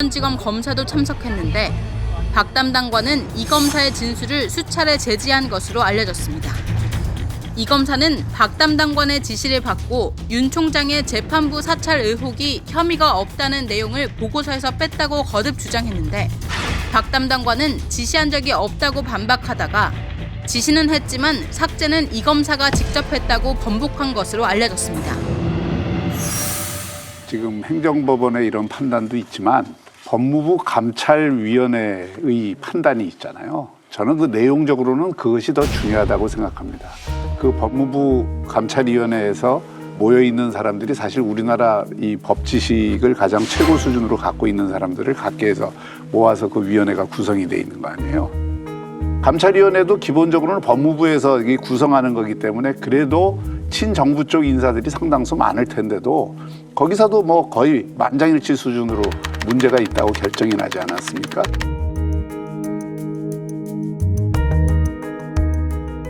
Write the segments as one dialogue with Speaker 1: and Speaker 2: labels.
Speaker 1: 지검 검사도 참석했는데 박 담당관은 이 검사의 진술을 수차례 제지한 것으로 알려졌습니다. 이 검사는 박 담당관의 지시를 받고 윤 총장의 재판부 사찰 의혹이 혐의가 없다는 내용을 보고서에서 뺐다고 거듭 주장했는데 박 담당관은 지시한 적이 없다고 반박하다가 지시는 했지만 삭제는 이 검사가 직접 했다고 번복한 것으로 알려졌습니다.
Speaker 2: 지금 행정법원의 이런 판단도 있지만 법무부 감찰위원회의 판단이 있잖아요. 저는 그 내용적으로는 그것이 더 중요하다고 생각합니다. 그 법무부 감찰위원회에서 모여있는 사람들이 사실 우리나라 이 법 지식을 가장 최고 수준으로 갖고 있는 사람들을 각계에서 모아서 그 위원회가 구성이 돼 있는 거 아니에요. 감찰위원회도 기본적으로는 법무부에서 이게 구성하는 거기 때문에 그래도 친정부 쪽 인사들이 상당수 많을 텐데도 거기서도 뭐 거의 만장일치 수준으로 문제가 있다고 결정이 나지 않았습니까?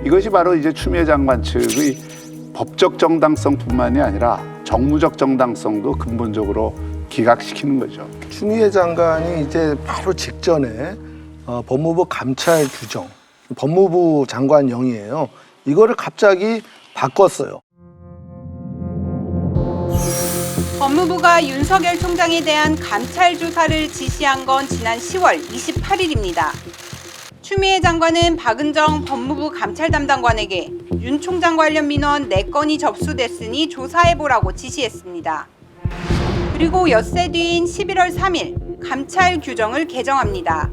Speaker 2: 이것이 바로 이제 추미애 장관 측의 법적 정당성뿐만이 아니라 정무적 정당성도 근본적으로 기각시키는 거죠.
Speaker 3: 추미애 장관이 이제 바로 직전에 법무부 감찰 규정, 법무부 장관령이에요. 이거를 갑자기 바꿨어요.
Speaker 4: 법무부가 윤석열 총장에 대한 감찰 조사를 지시한 건 지난 10월 28일입니다. 추미애 장관은 박은정 법무부 감찰 담당관에게 윤 총장 관련 민원 4건이 접수됐으니 조사해보라고 지시했습니다. 그리고 엿새 뒤인 11월 3일 감찰 규정을 개정합니다.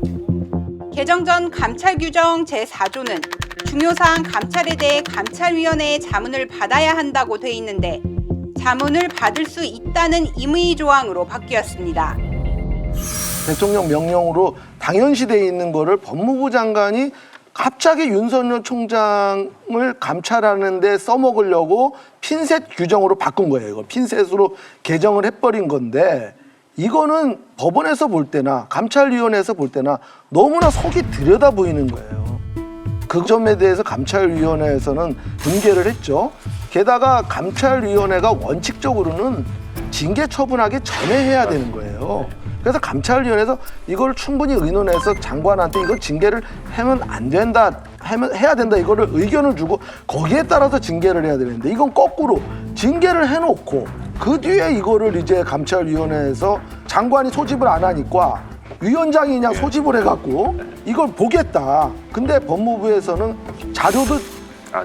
Speaker 4: 개정 전 감찰 규정 제4조는 중요사안 감찰에 대해 감찰위원회의 자문을 받아야 한다고 돼 있는데 자문을 받을 수 있다는 임의 조항으로 바뀌었습니다.
Speaker 3: 대통령 명령으로 당연시돼 있는 거를 법무부 장관이 갑자기 윤석열 총장을 감찰하는 데 써먹으려고 핀셋 규정으로 바꾼 거예요. 이거 핀셋으로 개정을 해버린 건데 이거는 법원에서 볼 때나 감찰위원회에서 볼 때나 너무나 속이 들여다 보이는 거예요. 그 점에 대해서 감찰위원회에서는 분개를 했죠. 게다가 감찰위원회가 원칙적으로는 징계 처분하기 전에 해야 되는 거예요. 그래서 감찰위원회에서 이걸 충분히 의논해서 장관한테 이거 징계를 하면 안 된다, 해야 된다 이거를 의견을 주고 거기에 따라서 징계를 해야 되는데 이건 거꾸로 징계를 해놓고 그 뒤에 이거를 이제 감찰위원회에서 장관이 소집을 안 하니까 위원장이 그냥 소집을 해갖고 이걸 보겠다. 근데 법무부에서는 자료도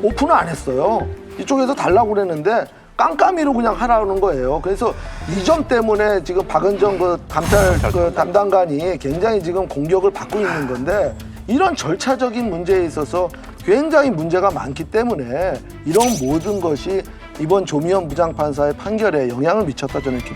Speaker 3: 오픈을 안 했어요. 이쪽에서 달라고 그랬는데 깜깜이로 그냥 하라는 거예요. 그래서 이 점 때문에 지금 박은정 감찰 담당관이 굉장히 지금 공격을 받고 있는 건데 이런 절차적인 문제에 있어서 굉장히 문제가 많기 때문에 이런 모든 것이 이번 조미연 부장판사의 판결에 영향을 미쳤다 저는 이렇게